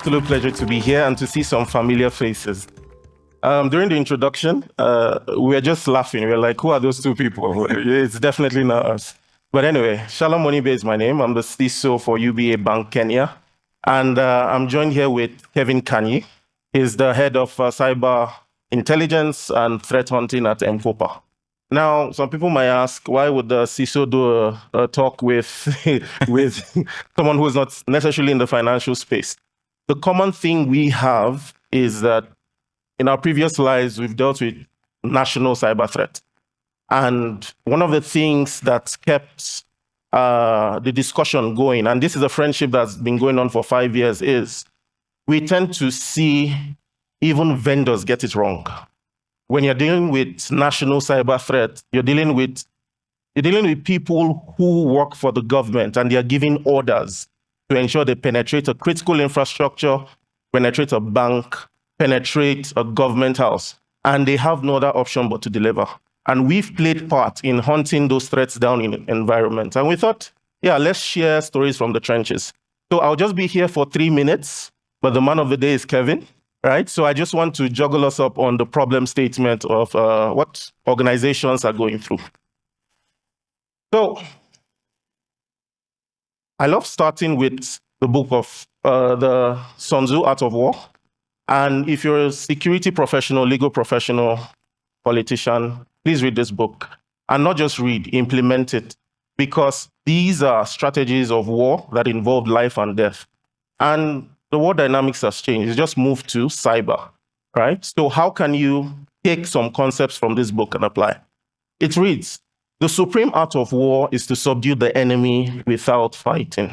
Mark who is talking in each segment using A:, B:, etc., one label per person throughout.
A: absolute pleasure to be here and to see some familiar faces. During the introduction, we were just laughing. We were like, who are those two people? It's definitely not us. But anyway, Shalom Monibe is my name. I'm the CISO for UBA Bank Kenya. And I'm joined here with Kevin Kanyi. He's the head of cyber intelligence and threat hunting at M-KOPA. Now, some people might ask, why would the CISO do a talk with someone who is not necessarily in the financial space? The common thing we have is that in our previous slides, we've dealt with national cyber threat. And one of the things that kept the discussion going, and this is a friendship that's been going on for 5 years, is we tend to see even vendors get it wrong. When you're dealing with national cyber threat, you're dealing with people who work for the government and they're giving orders to ensure they penetrate a critical infrastructure, penetrate a bank, penetrate a government house, and they have no other option but to deliver. And we've played part in hunting those threats down in environment. And we thought, yeah, let's share stories from the trenches. So I'll just be here for 3 minutes, but the man of the day is Kevin, right? So I just want to juggle us up on the problem statement of what organizations are going through. So I love starting with the book of the Sun Tzu, Art of War. And if you're a security professional, legal professional, politician, please read this book. And not just read, implement it. Because these are strategies of war that involve life and death. And the war dynamics has changed. It's just moved to cyber, right? So how can you take some concepts from this book and apply? It reads, the supreme art of war is to subdue the enemy without fighting.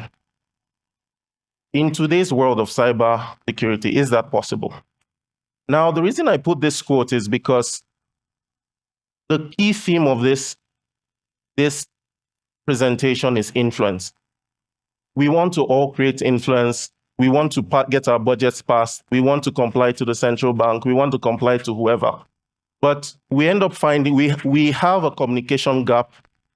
A: In today's world of cyber security, is that possible? Now, the reason I put this quote is because the key theme of this presentation is influence. We want to all create influence. We want to get our budgets passed. We want to comply to the central bank. We want to comply to whoever. But we end up finding we have a communication gap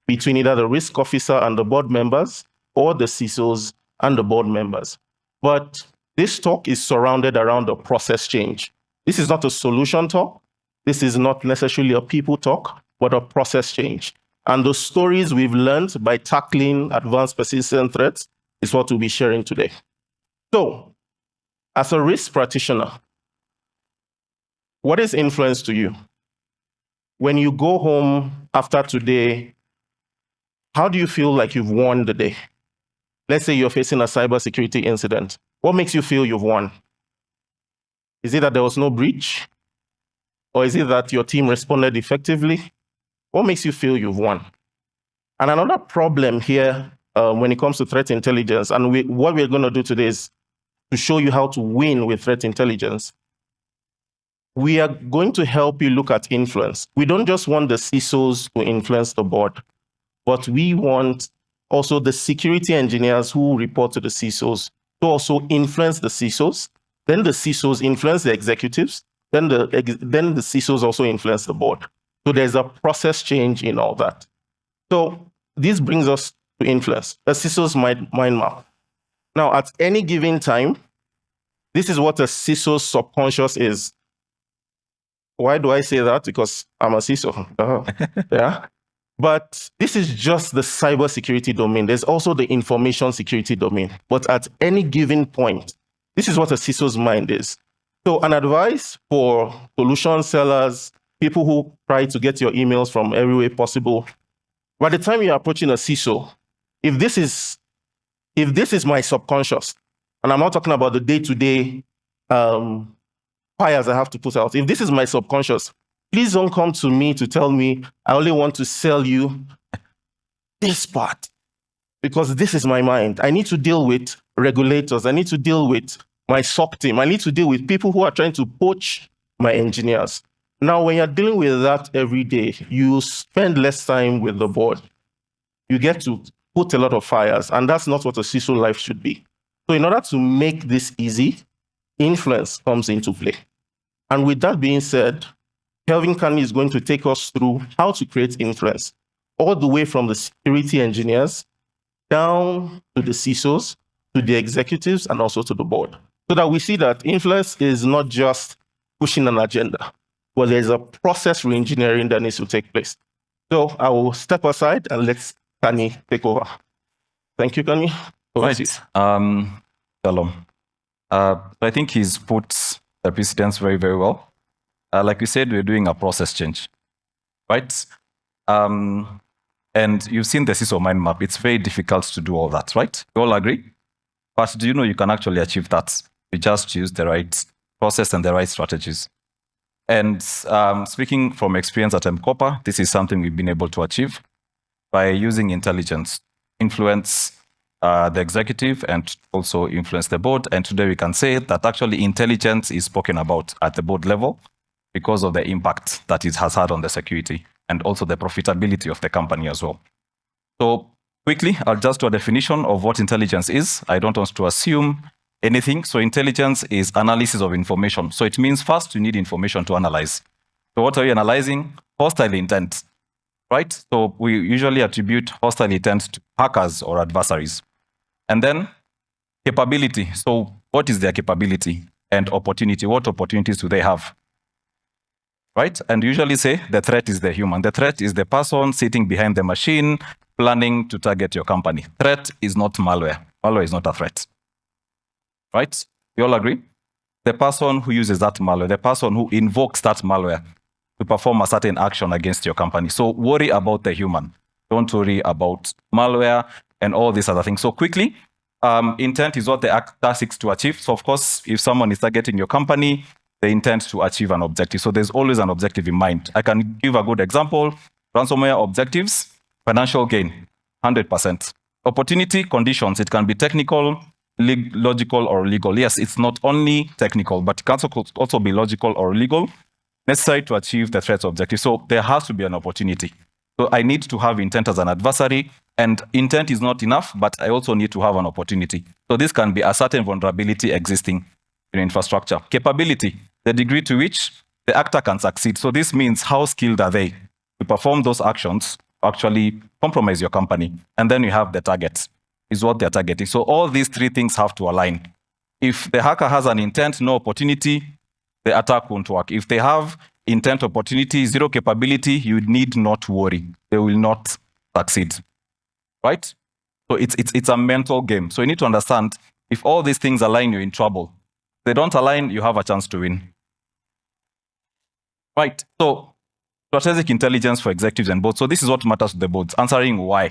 A: between either the risk officer and the board members or the CISOs and the board members. But this talk is surrounded around a process change. This is not a solution talk. This is not necessarily a people talk, but a process change. And the stories we've learned by tackling advanced persistent threats is what we'll be sharing today. So, as a risk practitioner, what is influence to you? When you go home after today, how do you feel like you've won the day? Let's say you're facing a cybersecurity incident. What makes you feel you've won? Is it that there was no breach? Or is it that your team responded effectively? What makes you feel you've won? And another problem here when it comes to threat intelligence, and what we're going to do today is to show you how to win with threat intelligence. We are going to help you look at influence. We don't just want the CISOs to influence the board, but we want also the security engineers who report to the CISOs to also influence the CISOs. Then the CISOs influence the executives. Then the CISOs also influence the board. So there's a process change in all that. So this brings us to influence, a CISO's mind map. Now, at any given time, this is what a CISO's subconscious is. Why do I say that? Because I'm a CISO. Yeah. But this is just the cybersecurity domain. There's also the information security domain. But at any given point, this is what a CISO's mind is. So an advice for solution sellers, people who try to get your emails from every way possible. By the time you're approaching a CISO, if this is my subconscious, and I'm not talking about the day-to-day fires I have to put out. If this is my subconscious, please don't come to me to tell me I only want to sell you this part, because this is my mind. I need to deal with regulators. I need to deal with my SOC team. I need to deal with people who are trying to poach my engineers. Now, when you're dealing with that every day, you spend less time with the board. You get to put a lot of fires, and that's not what a CISO life should be. So in order to make this easy, influence comes into play. And with that being said, Kelvin Kanyi is going to take us through how to create influence, all the way from the security engineers down to the CISOs, to the executives, and also to the board. so that we see that influence is not just pushing an agenda, but there's a process reengineering that needs to take place. So I will step aside and let Kani take over. Thank you, Kani.
B: Right. Shalom. I think he's put the precedents very, very well. Like we said, we're doing a process change, right? And you've seen the CISO mind map. It's very difficult to do all that, right? You all agree? But do you know you can actually achieve that? You just choose the right process and the right strategies. And speaking from experience at M-KOPA, this is something we've been able to achieve by using intelligence, influence the executive and also influence the board. And today we can say that actually intelligence is spoken about at the board level because of the impact that it has had on the security and also the profitability of the company as well. So quickly, I'll just do a definition of what intelligence is. I don't want to assume anything. So intelligence is analysis of information. So it means first you need information to analyze. So what are you analyzing? Hostile intent, right? So we usually attribute hostile intent to hackers or adversaries. And then capability. So what is their capability? And opportunity. What opportunities do they have? Right? And usually say the threat is the human. The threat is the person sitting behind the machine planning to target your company. Threat is not malware. Malware is not a threat. Right? You all agree? The person who uses that malware, the person who invokes that malware to perform a certain action against your company. So worry about the human. Don't worry about malware and all these other things. So quickly, intent is what the actor seeks to achieve. So of course, if someone is targeting your company, they intend to achieve an objective. So there's always an objective in mind. I can give a good example. Ransomware objectives, financial gain, 100%. Opportunity conditions, it can be technical, logical, or legal. Yes, it's not only technical, but it can also be logical or legal, necessary to achieve the threat's objective. So there has to be an opportunity. So I need to have intent as an adversary, and intent is not enough, but I also need to have an opportunity. So this can be a certain vulnerability existing in infrastructure. Capability, the degree to which the actor can succeed. So this means how skilled are they to perform those actions, actually compromise your company. And then you have the target, is what they're targeting. So all these three things have to align. If the hacker has an intent, no opportunity, the attack won't work. If they have intent, opportunity, zero capability, you need not worry. They will not succeed, right? So it's a mental game. So you need to understand, if all these things align, you're in trouble. If they don't align, you have a chance to win. Right, so strategic intelligence for executives and boards. So this is what matters to the boards, answering why.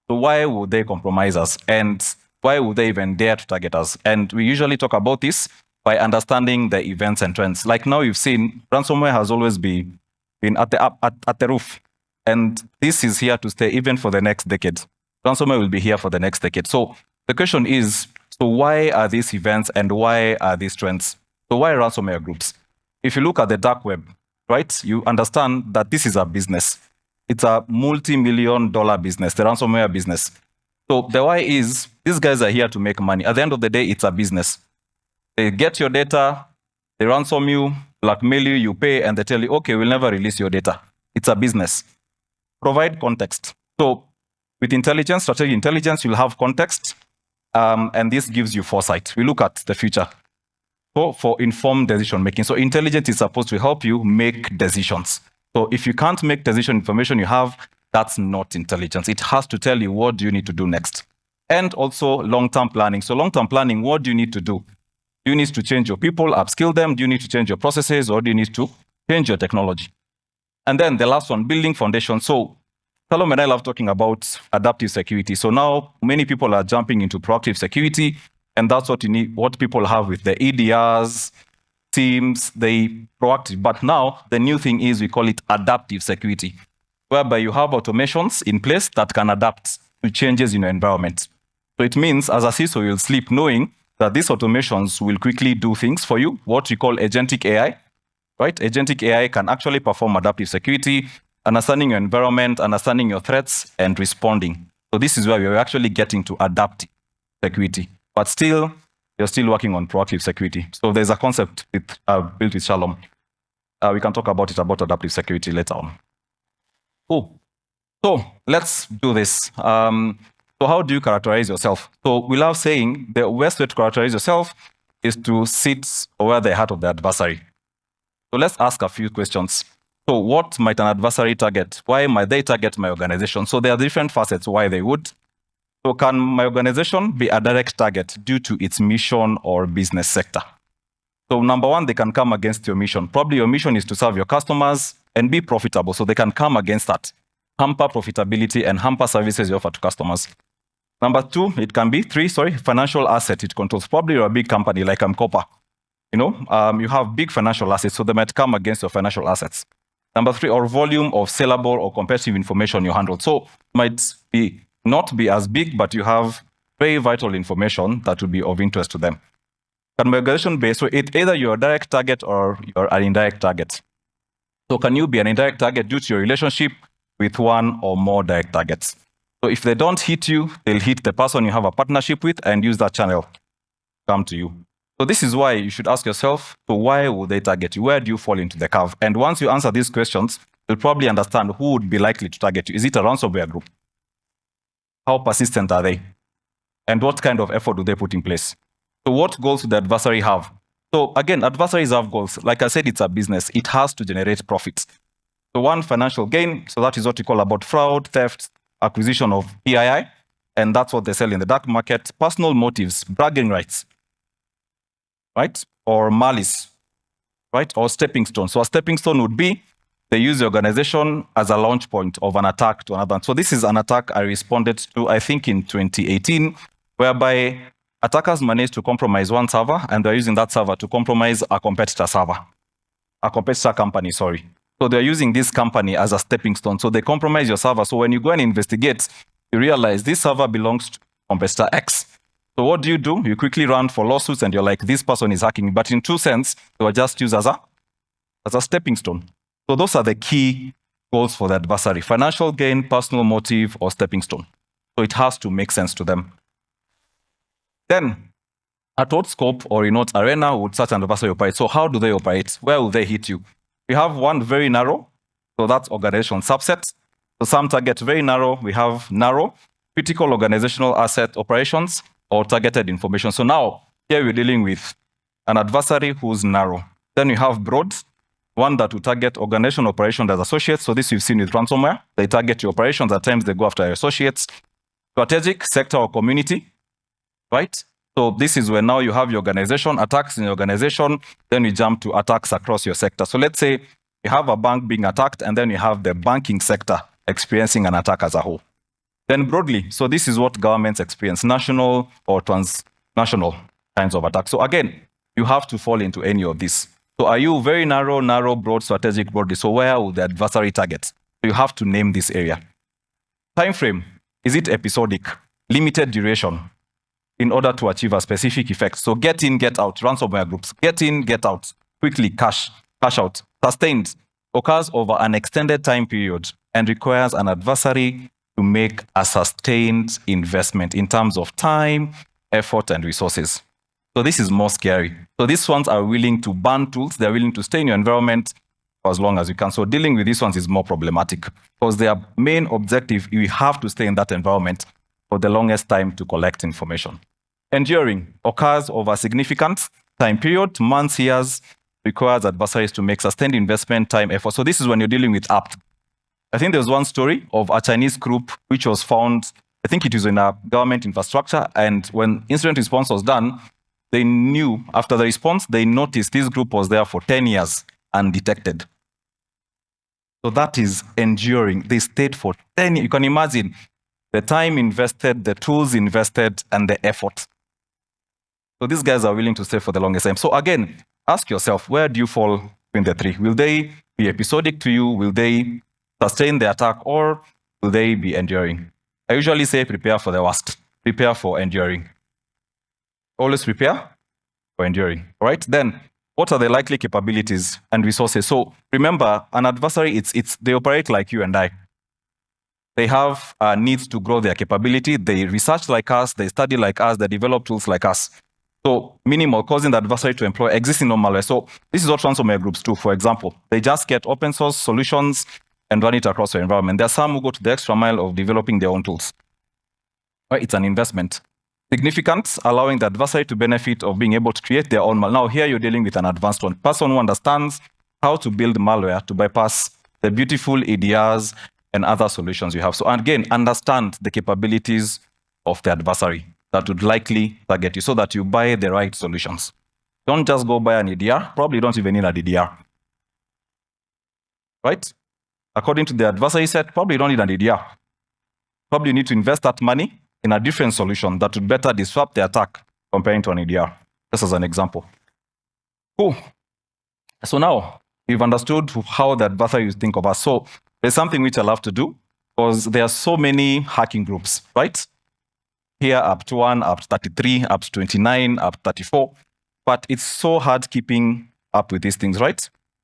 B: So why would they compromise us? And why would they even dare to target us? And we usually talk about this by understanding the events and trends. Like now you've seen, ransomware has always been at the roof. And this is here to stay even for the next decade. Ransomware will be here for the next decade. So the question is, so why are these events and why are these trends? So why ransomware groups? If you look at the dark web, right, you understand that this is a business. It's a multi-million-dollar business, the ransomware business. So the why is, these guys are here to make money. At the end of the day, it's a business. They get your data, they ransom you, blackmail you, you pay, and they tell you, okay, we'll never release your data. It's a business. Provide context. So with intelligence, strategic intelligence, you'll have context, and this gives you foresight. We look at the future for informed decision making. So intelligence is supposed to help you make decisions. So if you can't make decision information you have, that's not intelligence. It has to tell you what do you need to do next. And also long-term planning. So long-term planning, what do you need to do? Do you need to change your people, upskill them? Do you need to change your processes, or do you need to change your technology? And then the last one, building foundation. So Shalom and I love talking about adaptive security. So now many people are jumping into proactive security, and that's what you need, what people have with the EDRs, teams, they proactive. But now the new thing is we call it adaptive security, whereby you have automations in place that can adapt to changes in your environment. So it means as a CISO, you'll sleep knowing that these automations will quickly do things for you, what we call agentic AI, right? Agentic AI can actually perform adaptive security, understanding your environment, understanding your threats, and responding. So this is where we're actually getting to adaptive security. But still, you're still working on proactive security. So there's a concept built with Shalom. We can talk about it, about adaptive security later on. Cool. So let's do this. So how do you characterize yourself? So we love saying the best way to characterize yourself is to sit over the heart of the adversary. So let's ask a few questions. So what might an adversary target? Why might they target my organization? So there are different facets why they would. So can my organization be a direct target due to its mission or business sector? So number one, they can come against your mission. Probably your mission is to serve your customers and be profitable. So they can come against that, hamper profitability and hamper services you offer to customers. Number two, it can be financial asset it controls. Probably you're a big company like Mkopa. You have big financial assets, so they might come against your financial assets. Number three, or volume of sellable or competitive information you handle. So might be not be as big, but you have very vital information that would be of interest to them. Can my organization be? So either you're a direct target or you're an indirect target. So can you be an indirect target due to your relationship with one or more direct targets? So if they don't hit you, they'll hit the person you have a partnership with and use that channel to come to you. So this is why you should ask yourself, so why would they target you? Where do you fall into the curve? And once you answer these questions, you'll probably understand who would be likely to target you. Is it a ransomware group? How persistent are they? And what kind of effort do they put in place? So what goals do the adversary have? So again, adversaries have goals. Like I said, it's a business. It has to generate profits. So one, financial gain. So that is what we call about fraud, theft, acquisition of PII. And that's what they sell in the dark market. Personal motives, bragging rights, right? Or malice, right? Or stepping stone. So a stepping stone would be they use the organization as a launch point of an attack to another. So this is an attack I responded to, I think, in 2018, whereby attackers managed to compromise one server, and they're using that server to compromise a competitor company, sorry. So they're using this company as a stepping stone. So they compromise your server. So when you go and investigate, you realize this server belongs to competitor X. So what do? You quickly run for lawsuits and you're like, this person is hacking me. But in true sense, they were just used as a stepping stone. So those are the key goals for the adversary: financial gain, personal motive, or stepping stone. So it has to make sense to them. Then, at what scope or in what arena would such an adversary operate? So how do they operate? Where will they hit you? We have one very narrow, so that's organization subset. So some target very narrow. We have narrow, critical organizational asset operations, or targeted information. So now, here we're dealing with an adversary who's narrow. Then we have broad, one that will target organizational operations as associates. So this we've seen with ransomware. They target your operations. At times, they go after your associates. Strategic, sector, or community, right? So this is where now you have your organization, attacks in your organization, then you jump to attacks across your sector. So let's say you have a bank being attacked, and then you have the banking sector experiencing an attack as a whole. Then broadly, so this is what governments experience, national or transnational kinds of attacks. So again, you have to fall into any of these. So are you very narrow, broad, strategic, broadly? So where will the adversary target? So you have to name this area. Time frame, is it episodic, limited duration, in order to achieve a specific effect? So get in, get out, ransomware groups, get in, get out, quickly, cash out, sustained, occurs over an extended time period and requires an adversary to make a sustained investment in terms of time, effort, and resources. So this is more scary. So these ones are willing to ban tools. They're willing to stay in your environment for as long as you can. So dealing with these ones is more problematic because their main objective, you have to stay in that environment for the longest time to collect information. Enduring, occurs over a significant time period, months, years, requires adversaries to make sustained investment, time, effort. So this is when you're dealing with apt. I think there's one story of a Chinese group which was found, I think it was in a government infrastructure, and when incident response was done, they knew, after the response, they noticed this group was there for 10 years undetected. So that is enduring. They stayed for 10 years. You can imagine the time invested, the tools invested, and the effort. So these guys are willing to stay for the longest time. So again, ask yourself, where do you fall in the three? Will they be episodic to you? Will they sustain the attack, or will they be enduring? I usually say prepare for the worst. Prepare for enduring. Always prepare for enduring. All right? Then, what are the likely capabilities and resources? So remember, an adversary, they operate like you and I. They have needs to grow their capability. They research like us. They study like us. They develop tools like us. So minimal, causing the adversary to employ existing normal. So this is what ransomware groups do. For example, they just get open source solutions and run it across your environment. There are some who go to the extra mile of developing their own tools. Right? It's an investment. Significant, allowing the adversary to benefit of being able to create their own malware. Now, here you're dealing with an advanced one. Person who understands how to build malware to bypass the beautiful EDRs and other solutions you have. So again, understand the capabilities of the adversary that would likely target you so that you buy the right solutions. Don't just go buy an EDR. Probably don't even need an EDR. Right? According to the adversary set, probably you don't need an EDR. Probably you need to invest that money in a different solution that would better disrupt the attack comparing to an EDR. Just as an example. Cool. So now we've understood how the adversary think of us. So there's something which I love to do because there are so many hacking groups, right? Here up to 1, up to 33, up to 29, up to 34. But it's so hard keeping up with these things, right?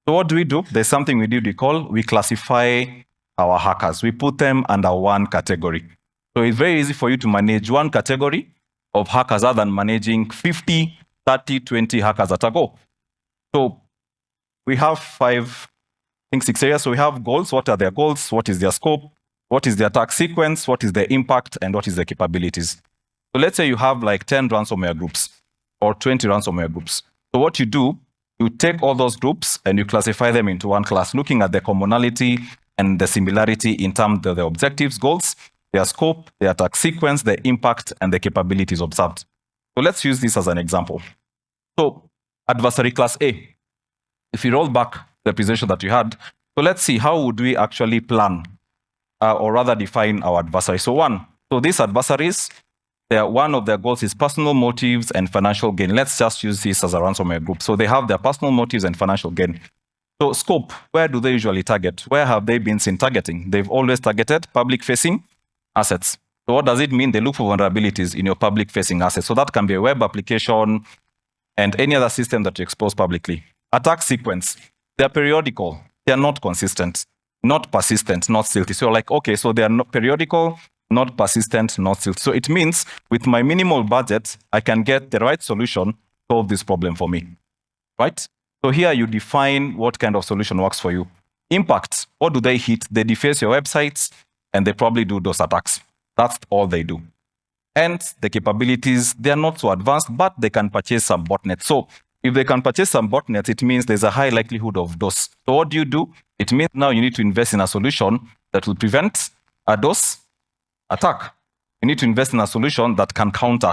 B: So what do? There's something we classify our hackers. We put them under one category. So it's very easy for you to manage one category of hackers other than managing 50, 30, 20 hackers at a go. So we have 6 areas. So we have goals. What are their goals? What is their scope? What is the attack sequence? What is the impact? And what is the capabilities? So let's say you have like 10 ransomware groups or 20 ransomware groups. So what you do, you take all those groups and you classify them into one class, looking at the commonality and the similarity in terms of the objectives, goals, their scope, the attack sequence, the impact, and the capabilities observed. So let's use this as an example. So adversary class A. If you roll back the presentation that you had, so let's see how would we actually plan or rather define our adversary. So these adversaries, one of their goals is personal motives and financial gain. Let's just use this as a ransomware group. So they have their personal motives and financial gain. So scope, where do they usually target? Where have they been seen targeting? They've always targeted public-facing assets. So what does it mean? They look for vulnerabilities in your public-facing assets. So that can be a web application and any other system that you expose publicly. Attack sequence, they're periodical. They're not consistent, not persistent, not stealthy. So like, okay, so they're not periodical, not persistent, not stealthy. So it means with my minimal budget, I can get the right solution to solve this problem for me, right? So here you define what kind of solution works for you. Impact, what do they hit? They deface your websites and they probably do those attacks. That's all they do. And the capabilities, they're not so advanced, but they can purchase some botnets. So if they can purchase some botnets, it means there's a high likelihood of DOS. So what do? It means now you need to invest in a solution that will prevent a DOS attack. You need to invest in a solution that can counter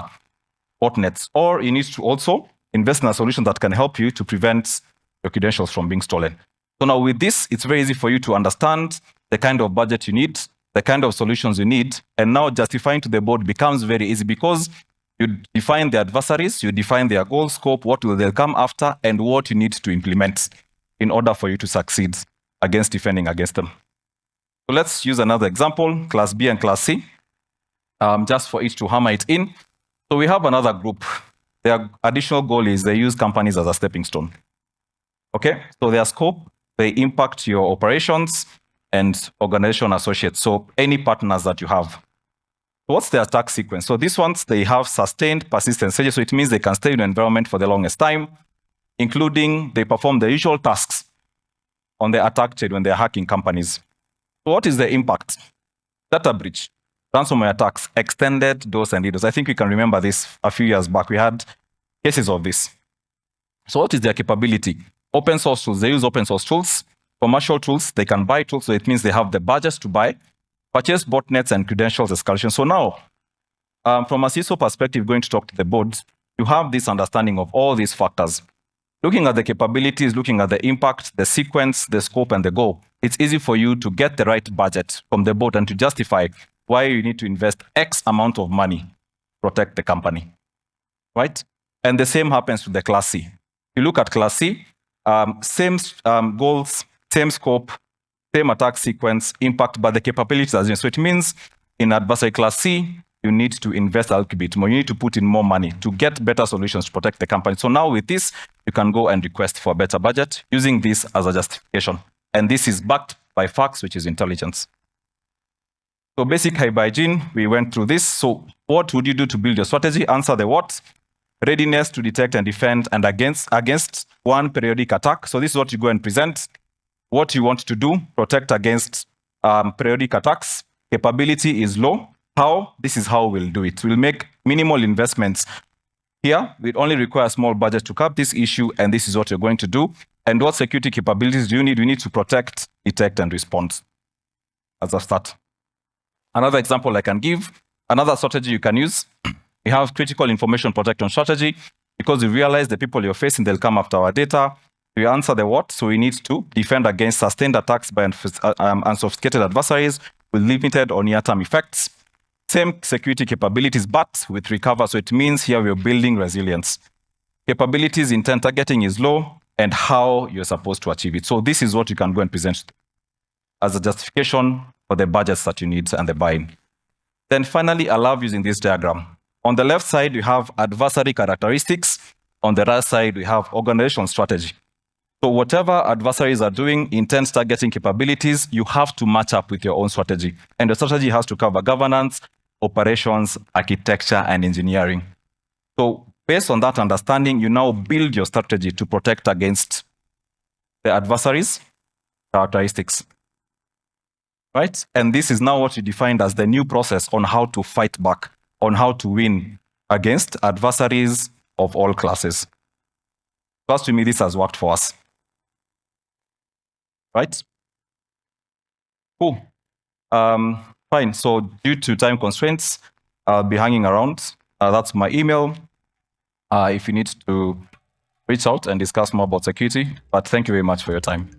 B: botnets, or you need to also invest in a solution that can help you to prevent your credentials from being stolen. So now with this, it's very easy for you to understand the kind of budget you need, the kind of solutions you need, and now justifying to the board becomes very easy because you define the adversaries, you define their goal scope, what will they come after, and what you need to implement in order for you to succeed against defending against them. So let's use another example, Class B and Class C, just for each to hammer it in. So we have another group. Their additional goal is they use companies as a stepping stone. Okay, so their scope, they impact your operations and organization associates, so any partners that you have. What's the attack sequence? So these ones, they have sustained persistent stages, so it means they can stay in the environment for the longest time, including they perform the usual tasks on the attack chain when they're hacking companies. So what is the impact? Data breach, ransomware attacks, extended DOS and DDoS. I think we can remember this a few years back. We had cases of this. So what is their capability? Open source tools, they use open source tools. Commercial tools, they can buy tools, so it means they have the budgets to buy, purchase botnets and credentials escalation. So now, from a CISO perspective, going to talk to the board, you have this understanding of all these factors. Looking at the capabilities, looking at the impact, the sequence, the scope, and the goal, it's easy for you to get the right budget from the board and to justify why you need to invest X amount of money to protect the company, right? And the same happens to the Class C. You look at Class C, same goals, same scope, same attack sequence, impact, but the capabilities are different. So it means in adversary Class C, you need to invest a little bit more. You need to put in more money to get better solutions to protect the company. So now with this, you can go and request for a better budget using this as a justification. And this is backed by facts, which is intelligence. So basic hygiene, we went through this. So what would you do to build your strategy? Answer the what? Readiness to detect and defend and against one periodic attack. So this is what you go and present. What you want to do, protect against periodic attacks. Capability is low, How? This is how we'll do it. We'll make minimal investments here. We only require a small budget to cap this issue, and this is what you're going to do. And what security capabilities do you need? We need to protect, detect, and respond as a start. Another example I can give, another strategy you can use, we have critical information protection strategy, because we realize the people you're facing, they'll come after our data. We answer the what, so we need to defend against sustained attacks by unsophisticated adversaries with limited or near-term effects. Same security capabilities, but with recover. So it means here we're building resilience. Capabilities intent targeting is low, and how you're supposed to achieve it. So this is what you can go and present as a justification for the budgets that you need and the buying. Then finally, I love using this diagram. On the left side, you have adversary characteristics. On the right side, we have organizational strategy. So whatever adversaries are doing, intent targeting capabilities, you have to match up with your own strategy. And the strategy has to cover governance, operations, architecture, and engineering. So based on that understanding, you now build your strategy to protect against the adversaries' characteristics. Right? And this is now what you defined as the new process on how to fight back, on how to win against adversaries of all classes. Trust to me, this has worked for us. Right? Cool. Fine. So due to time constraints, I'll be hanging around. That's my email. If you need to reach out and discuss more about security. But thank you very much for your time.